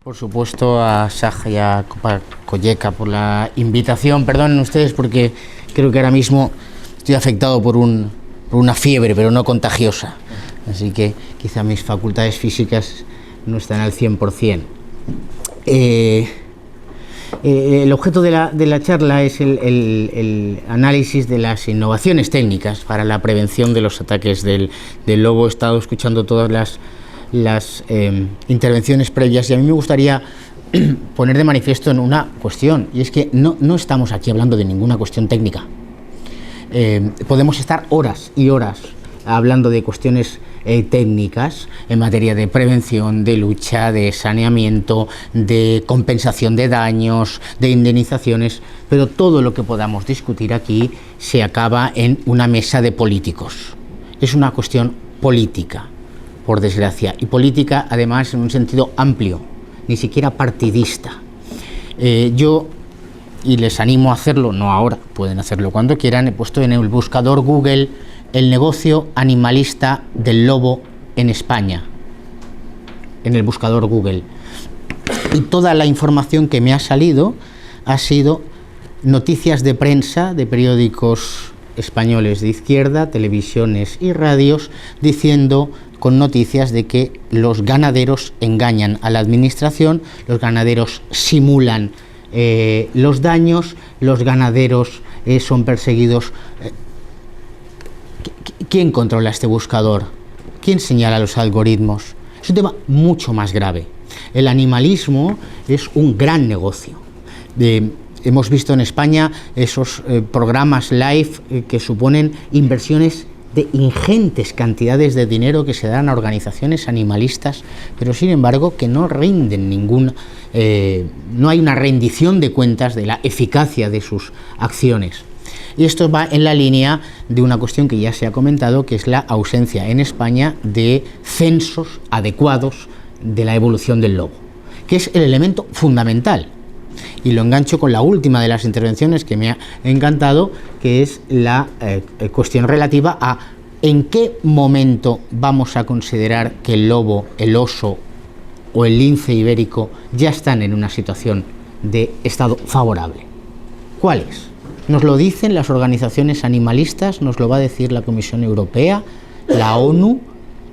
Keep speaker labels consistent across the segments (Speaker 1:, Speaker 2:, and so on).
Speaker 1: Por supuesto a Saja y a Copa-Cogeca por la invitación. Perdonen ustedes porque creo que ahora mismo estoy afectado por una fiebre, pero no contagiosa. Así que quizá mis facultades físicas no están al 100%. El objeto de la charla es el análisis de las innovaciones técnicas para la prevención de los ataques del lobo. He estado escuchando todas las intervenciones previas y a mí me gustaría poner de manifiesto en una cuestión, y es que no estamos aquí hablando de ninguna cuestión técnica. Podemos estar horas y horas hablando de cuestiones técnicas en materia de prevención, de lucha, de saneamiento, de compensación de daños, de indemnizaciones, pero todo lo que podamos discutir aquí se acaba en una mesa de políticos. Es una cuestión política, por desgracia, y política además en un sentido amplio, ni siquiera partidista. Yo, y les animo a hacerlo, no ahora, pueden hacerlo cuando quieran, he puesto en el buscador Google el negocio animalista del lobo en España, en el buscador Google, y toda la información que me ha salido ha sido noticias de prensa de periódicos españoles de izquierda, televisiones y radios, diciendo con noticias de que los ganaderos engañan a la administración, los ganaderos simulan los daños, los ganaderos son perseguidos. ¿Quién controla este buscador? ¿Quién señala los algoritmos? Es un tema mucho más grave. El animalismo es un gran negocio. Hemos visto en España esos programas live que suponen inversiones de ingentes cantidades de dinero que se dan a organizaciones animalistas, pero sin embargo que no rinden no hay una rendición de cuentas de la eficacia de sus acciones. Y esto va en la línea de una cuestión que ya se ha comentado, que es la ausencia en España de censos adecuados de la evolución del lobo, que es el elemento fundamental. Y lo engancho con la última de las intervenciones que me ha encantado, que es la cuestión relativa a en qué momento vamos a considerar que el lobo, el oso o el lince ibérico ya están en una situación de estado favorable. ¿Cuál es? Nos lo dicen las organizaciones animalistas, nos lo va a decir la Comisión Europea, la ONU,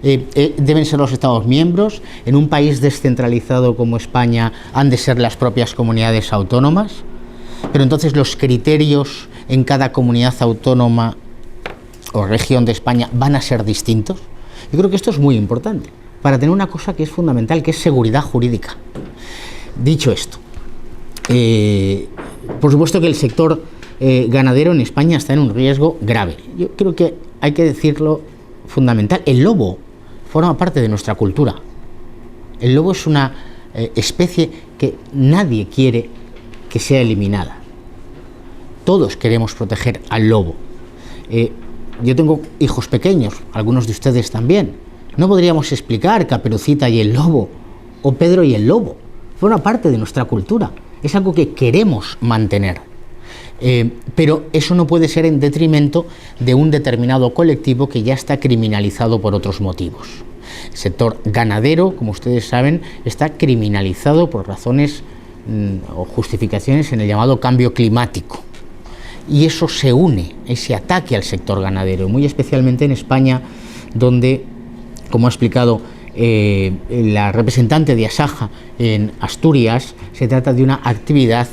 Speaker 1: deben ser los Estados miembros. En un país descentralizado como España han de ser las propias comunidades autónomas, pero entonces los criterios en cada comunidad autónoma o región de España van a ser distintos. Yo creo que esto es muy importante para tener una cosa que es fundamental, que es seguridad jurídica. Dicho esto, por supuesto que el sector ganadero en España está en un riesgo grave. Yo creo que hay que decirlo fundamental. El lobo forma parte de nuestra cultura. El lobo es una especie que nadie quiere que sea eliminada. Todos queremos proteger al lobo. Yo tengo hijos pequeños, algunos de ustedes también. No podríamos explicar Caperucita y el lobo o Pedro y el lobo. Forma parte de nuestra cultura. Es algo que queremos mantener. Pero eso no puede ser en detrimento de un determinado colectivo que ya está criminalizado por otros motivos. El sector ganadero, como ustedes saben, está criminalizado por razones o justificaciones en el llamado cambio climático. Y eso se une, ese ataque al sector ganadero, muy especialmente en España, donde, como ha explicado la representante de Asaja en Asturias, se trata de una actividad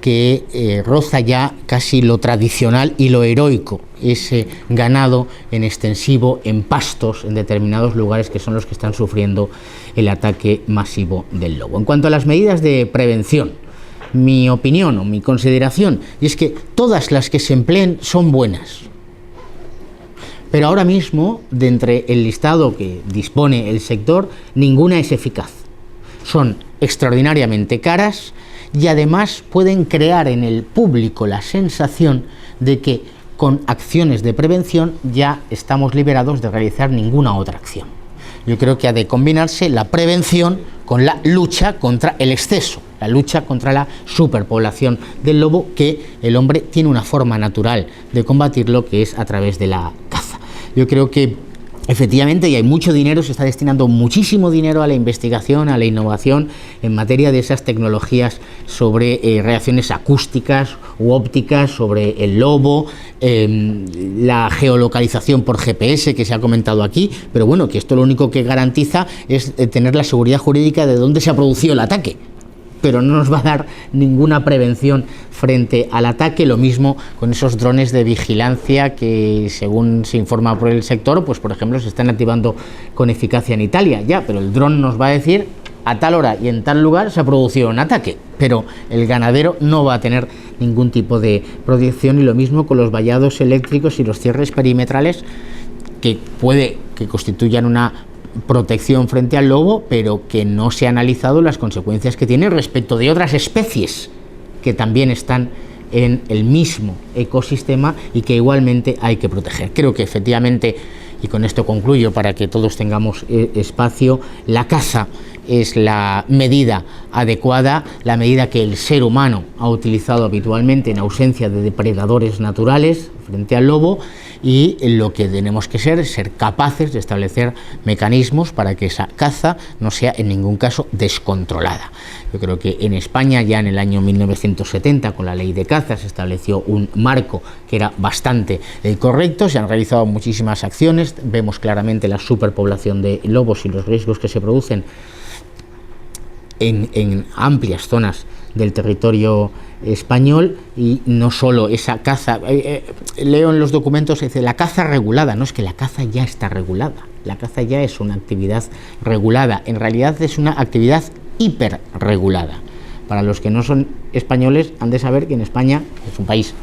Speaker 1: que roza ya casi lo tradicional y lo heroico, ese ganado en extensivo, en pastos, en determinados lugares que son los que están sufriendo el ataque masivo del lobo. En cuanto a las medidas de prevención, mi opinión o mi consideración es que todas las que se empleen son buenas. Pero ahora mismo, de entre el listado que dispone el sector, ninguna es eficaz. Son extraordinariamente caras y además pueden crear en el público la sensación de que con acciones de prevención ya estamos liberados de realizar ninguna otra acción. Yo creo que ha de combinarse la prevención con la lucha contra el exceso, la lucha contra la superpoblación del lobo, que el hombre tiene una forma natural de combatirlo, que es a través de la caza. Yo creo que efectivamente, y hay mucho dinero, se está destinando muchísimo dinero a la investigación, a la innovación en materia de esas tecnologías sobre reacciones acústicas u ópticas, sobre el lobo, la geolocalización por GPS que se ha comentado aquí, pero bueno, que esto lo único que garantiza es tener la seguridad jurídica de dónde se ha producido el ataque, pero no nos va a dar ninguna prevención frente al ataque. Lo mismo con esos drones de vigilancia que, según se informa por el sector, pues por ejemplo se están activando con eficacia en Italia, ya, pero el dron nos va a decir a tal hora y en tal lugar se ha producido un ataque, pero el ganadero no va a tener ningún tipo de protección. Y lo mismo con los vallados eléctricos y los cierres perimetrales, que puede que constituyan una protección frente al lobo, pero que no se ha analizado las consecuencias que tiene respecto de otras especies que también están en el mismo ecosistema y que igualmente hay que proteger. Creo que efectivamente, y con esto concluyo para que todos tengamos espacio, la caza es la medida adecuada, la medida que el ser humano ha utilizado habitualmente en ausencia de depredadores naturales frente al lobo, y lo que tenemos que ser es ser capaces de establecer mecanismos para que esa caza no sea en ningún caso descontrolada. Yo creo que en España ya en el año 1970 con la ley de caza se estableció un marco que era bastante correcto, se han realizado muchísimas acciones, vemos claramente la superpoblación de lobos y los riesgos que se producen en amplias zonas del territorio español, y no solo esa caza, leo en los documentos, dice la caza regulada, no, es que la caza ya está regulada, la caza ya es una actividad regulada, en realidad es una actividad hiperregulada. Para los que no son españoles han de saber que en España, es un país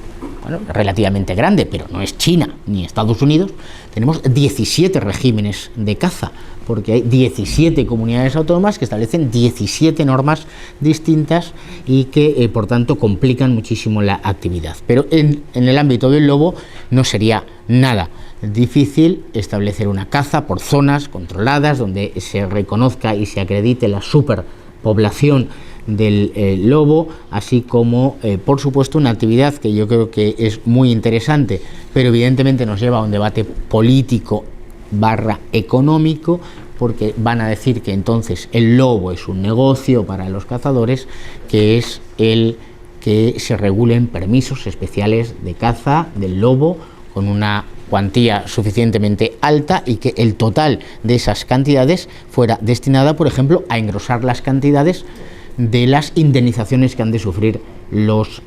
Speaker 1: relativamente grande, pero no es China ni Estados Unidos, tenemos 17 regímenes de caza, porque hay 17 comunidades autónomas que establecen 17 normas distintas y que, por tanto, complican muchísimo la actividad. Pero en el ámbito del lobo no sería nada difícil establecer una caza por zonas controladas, donde se reconozca y se acredite la superpoblación del lobo, así como, por supuesto, una actividad que yo creo que es muy interesante, pero evidentemente nos lleva a un debate político / económico, porque van a decir que entonces el lobo es un negocio para los cazadores, que es el que se regulen permisos especiales de caza del lobo con una cuantía suficientemente alta, y que el total de esas cantidades fuera destinada, por ejemplo, a engrosar las cantidades de las indemnizaciones que han de sufrir los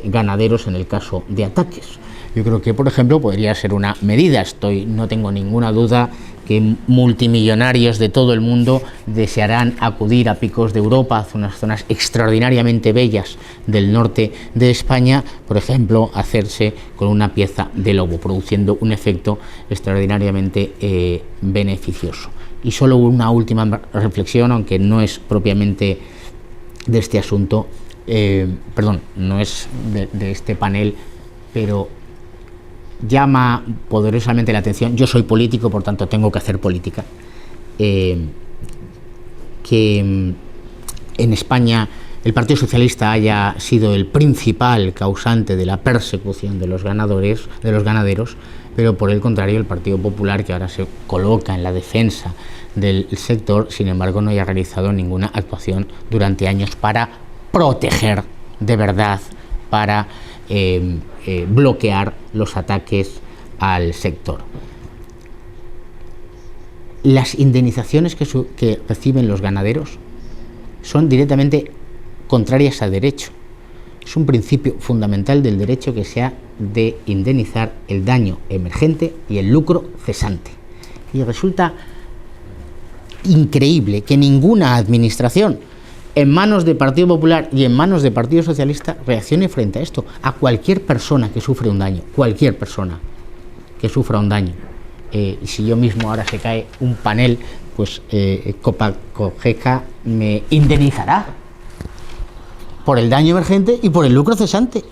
Speaker 1: ganaderos en el caso de ataques. Yo creo que, por ejemplo, podría ser una medida. No tengo ninguna duda que multimillonarios de todo el mundo desearán acudir a picos de Europa, a unas zonas extraordinariamente bellas del norte de España, por ejemplo, hacerse con una pieza de lobo, produciendo un efecto extraordinariamente beneficioso. Y solo una última reflexión, aunque no es propiamente de este asunto, no es de este panel, pero llama poderosamente la atención. Yo soy político, por tanto tengo que hacer política, que en España el Partido Socialista haya sido el principal causante de la persecución de los ganaderos, pero por el contrario el Partido Popular, que ahora se coloca en la defensa del sector, sin embargo no haya realizado ninguna actuación durante años para proteger de verdad, para bloquear los ataques al sector. Las indemnizaciones que reciben los ganaderos son directamente contrarias a derecho. Es un principio fundamental del derecho que se ha de indemnizar el daño emergente y el lucro cesante. Y resulta increíble que ninguna administración en manos del Partido Popular y en manos del Partido Socialista reaccione frente a esto. A cualquier persona que sufre un daño, cualquier persona que sufra un daño, y si yo mismo ahora se cae un panel, pues Copacogeca me indemnizará por el daño emergente y por el lucro cesante.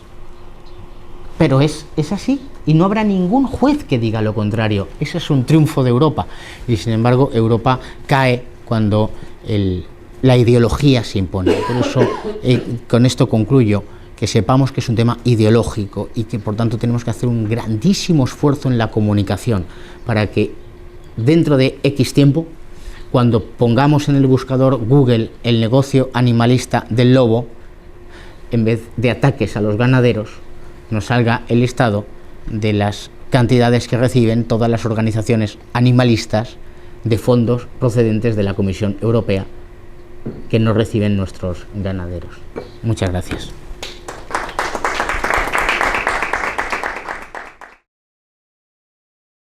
Speaker 1: Pero es así, y no habrá ningún juez que diga lo contrario. Ese es un triunfo de Europa, y sin embargo Europa cae cuando la ideología se impone. Por eso, con esto concluyo, que sepamos que es un tema ideológico y que por tanto tenemos que hacer un grandísimo esfuerzo en la comunicación para que dentro de X tiempo, cuando pongamos en el buscador Google el negocio animalista del lobo, en vez de ataques a los ganaderos, nos salga el listado de las cantidades que reciben todas las organizaciones animalistas de fondos procedentes de la Comisión Europea que no reciben nuestros ganaderos. Muchas gracias.